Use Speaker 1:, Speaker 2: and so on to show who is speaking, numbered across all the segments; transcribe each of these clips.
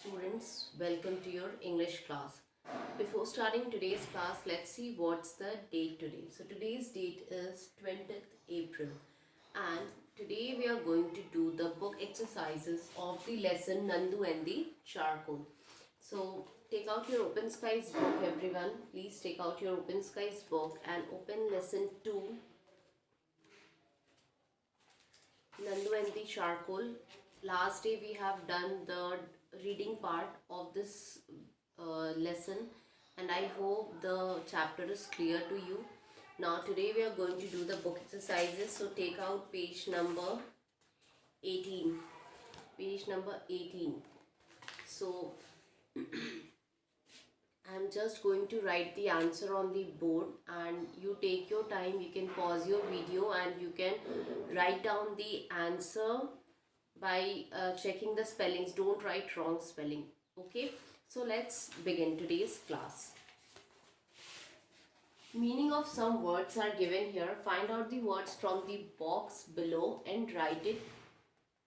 Speaker 1: students, welcome to your English class. Before starting today's class, let's see what's the date today. So today's date is 20th April and today we are going to do the book exercises of the lesson Nandu and the Charcoal. So take out your Open Skies book, everyone. Please take out your Open Skies book and open lesson 2, Nandu and the Charcoal. Last day we have done the reading part of this lesson and I hope the chapter is clear to you. Now today we are going to do the book exercises. So take out page number 18. Page number 18. So I'm just going to write the answer on the board and you take your time. You can pause your video and you can write down the answer by checking the spellings. Don't write wrong spelling. Okay, so let's begin today's class. Meaning of some words are given here. Find out the words from the box below and write it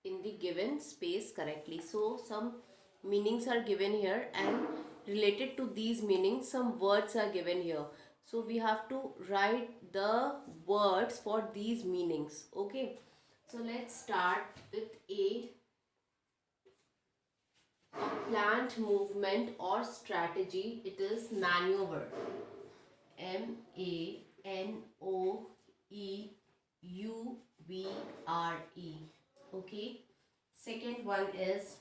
Speaker 1: in the given space correctly. So some meanings are given here and related to these meanings some words are given here. So we have to write the words for these meanings. Okay, so let's start with a plant movement or strategy. It is maneuver. M-A-N-O-E-U-V-R-E. Okay. Second one is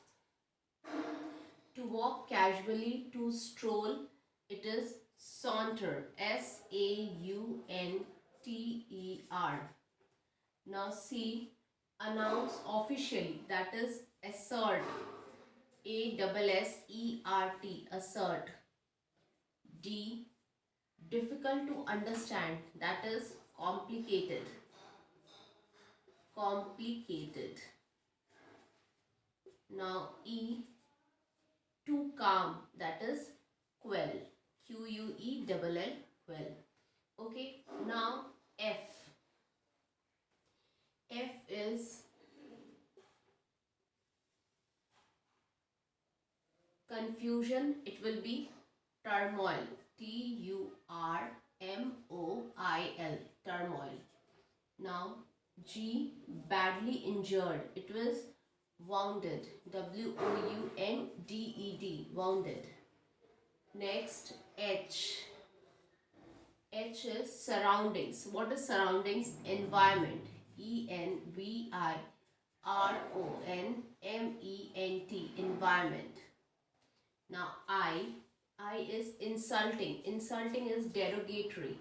Speaker 1: to walk casually, to stroll. It is saunter. S-A-U-N-T-E-R. Now C, announce officially. That is assert. A-S-S-E-R-T. Assert. D, difficult to understand. That is complicated. Complicated. Now E, to calm. That is quell. Q-U-E-L-L. Quell. Okay. Now F. F is confusion. It will be turmoil. T-U-R-M-O-I-L. Turmoil. Now G, badly injured. It was wounded. W-O-U-N-D-E-D. Wounded. Next H. H is surroundings. What is surroundings? Environment. E-N-V-I-R-O-N-M-E-N-T. Environment. Now I is insulting. Insulting is derogatory.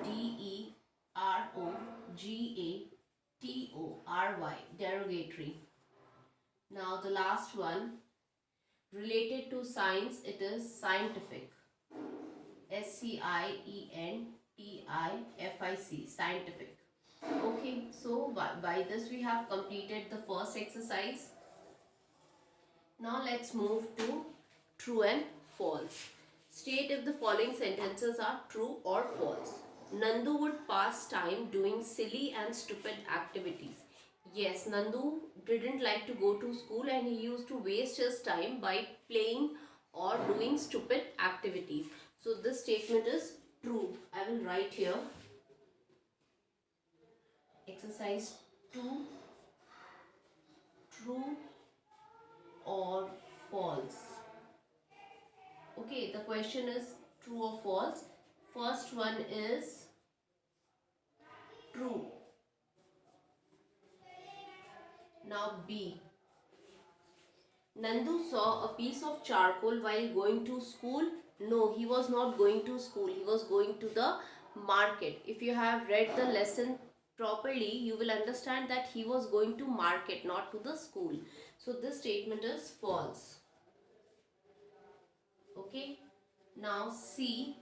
Speaker 1: D-E-R-O-G-A-T-O-R-Y. Derogatory. Now the last one, related to science, it is scientific. S-C-I-E-N-T-I-F-I-C. Scientific. Okay, so by this we have completed the first exercise. Now let's move to true and false. State if the following sentences are true or false. Nandu would pass time doing silly and stupid activities. Yes, Nandu didn't like to go to school and he used to waste his time by playing or doing stupid activities. So this statement is true. I will write here. Exercise 2. True or false. Okay, the question is true or false. First one is true. Now B. Nandu saw a piece of charcoal while going to school. No, he was not going to school. He was going to the market. If you have read the lesson properly, you will understand that he was going to market, not to the school. So this statement is false. Okay. Now C.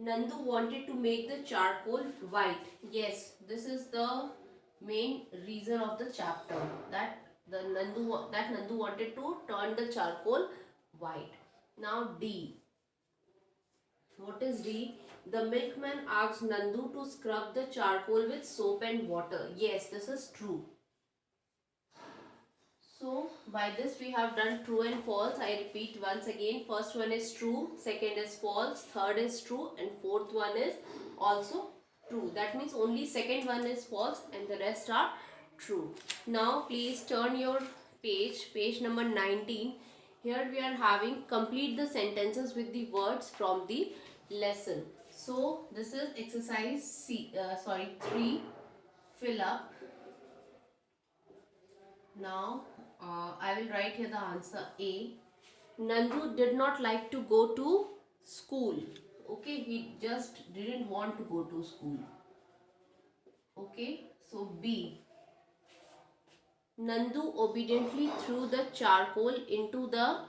Speaker 1: Nandu wanted to make the charcoal white. Yes, this is the main reason of the chapter, that Nandu wanted to turn the charcoal white. Now D. What is D? The milkman asked Nandu to scrub the charcoal with soap and water. Yes, this is true. So by this we have done true and false. I repeat once again, first one is true, second is false, third is true, and fourth one is also true. That means only second one is false and the rest are true. Now please turn your page number 19. Here we are having complete the sentences with the words from the lesson. So this is exercise 3, fill up. Now I will write here the answer A. Nandu did not like to go to school. Okay, he just didn't want to go to school. Okay, so B. Nandu obediently threw the charcoal into the,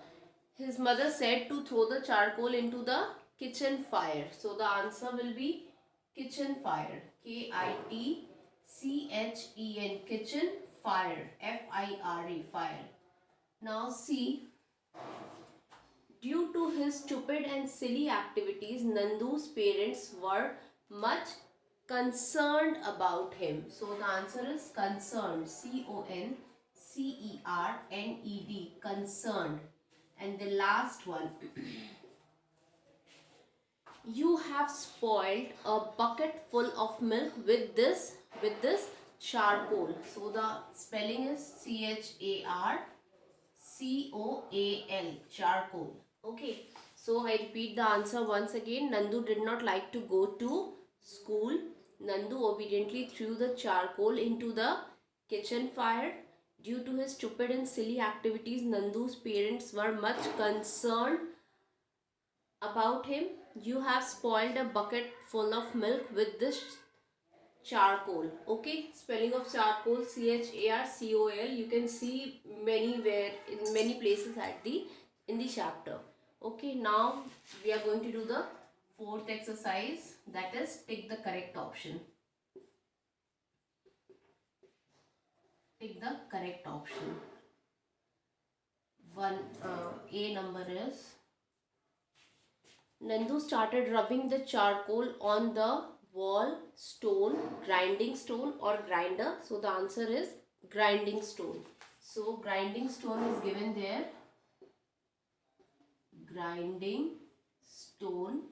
Speaker 1: his mother said to throw the charcoal into the kitchen fire. So the answer will be kitchen fire. Kitchen, kitchen, fire, F-I-R-E, fire. Now C. Due to his stupid and silly activities, Nandu's parents were much concerned about him. So the answer is concerned. C-O-N-C-E-R-N-E-D. Concerned. And the last one. You have spoiled a bucket full of milk with this charcoal. So the spelling is C-H-A-R-C-O-A-L. Charcoal. Okay. So I repeat the answer once again. Nandu did not like to go to school. Nandu obediently threw the charcoal into the kitchen fire. Due to his stupid and silly activities, Nandu's parents were much concerned about him. You have spoiled a bucket full of milk with this charcoal. Okay, spelling of charcoal, C-H-A-R-C-O-L. You can see many places in the chapter. Okay, now we are going to do the fourth exercise, that is take the correct option. Pick the correct option. A number is, Nandu started rubbing the charcoal on the wall, stone, grinding stone or grinder. So the answer is grinding stone. So grinding stone is given there. Grinding stone.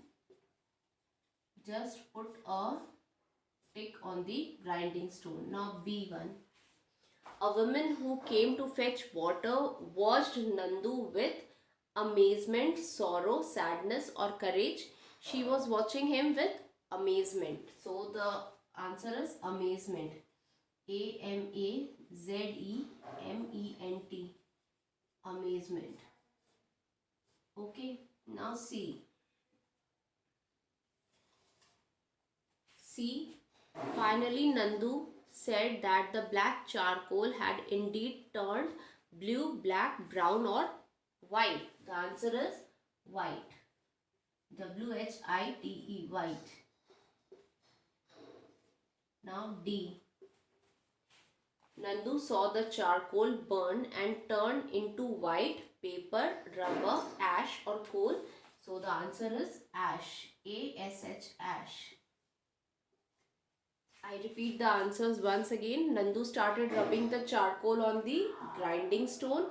Speaker 1: Just put a tick on the grinding stone. Now B1. A woman who came to fetch water watched Nandu with amazement, sorrow, sadness or courage. She was watching him with amazement. So the answer is amazement. A-M-A-Z-E-M-E-N-T. Amazement. Okay. Now C. Finally Nandu said that the black charcoal had indeed turned blue, black, brown or white. The answer is white. W-H-I-T-E, white. Now D. Nandu saw the charcoal burn and turn into white, paper, rubber, ash or coal. So the answer is ash. A-S-H, ash. I repeat the answers once again. Nandu started rubbing the charcoal on the grinding stone.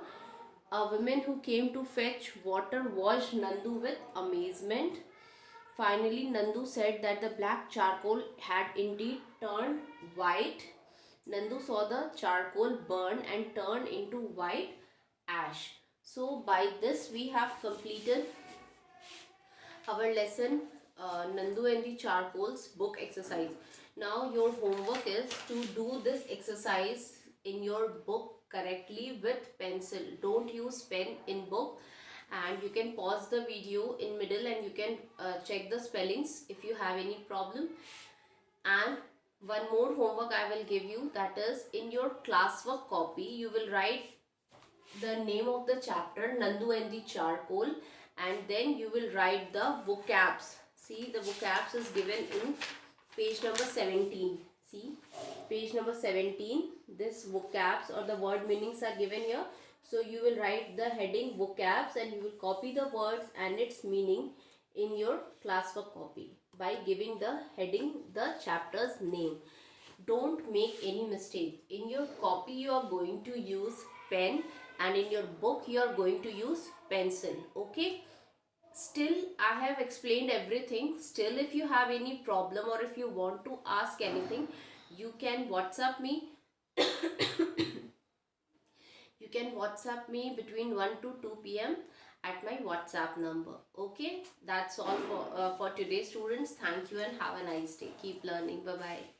Speaker 1: A woman who came to fetch water watched Nandu with amazement. Finally, Nandu said that the black charcoal had indeed turned white. Nandu saw the charcoal burn and turn into white ash. So, by this we have completed our lesson Nandu and the Charcoal's book exercise. Now your homework is to do this exercise in your book correctly with pencil. Don't use pen in book, and you can pause the video in middle and you can check the spellings if you have any problem. And one more homework I will give you, that is in your classwork copy you will write the name of the chapter Nandu and the Charcoal, and then you will write the vocabs. See, the vocabs is given in page number 17. See, page number 17, this vocabs or the word meanings are given here. So you will write the heading vocabs and you will copy the words and its meaning in your classwork copy by giving the heading the chapter's name. Don't make any mistake. In your copy you are going to use pen, and in your book you are going to use pencil. Okay, still I have explained everything. Still, if you have any problem or if you want to ask anything, you can WhatsApp me. You can WhatsApp me between 1 to 2 p.m. at my WhatsApp number. Okay, that's all for today, students. Thank you and have a nice day. Keep learning. Bye bye.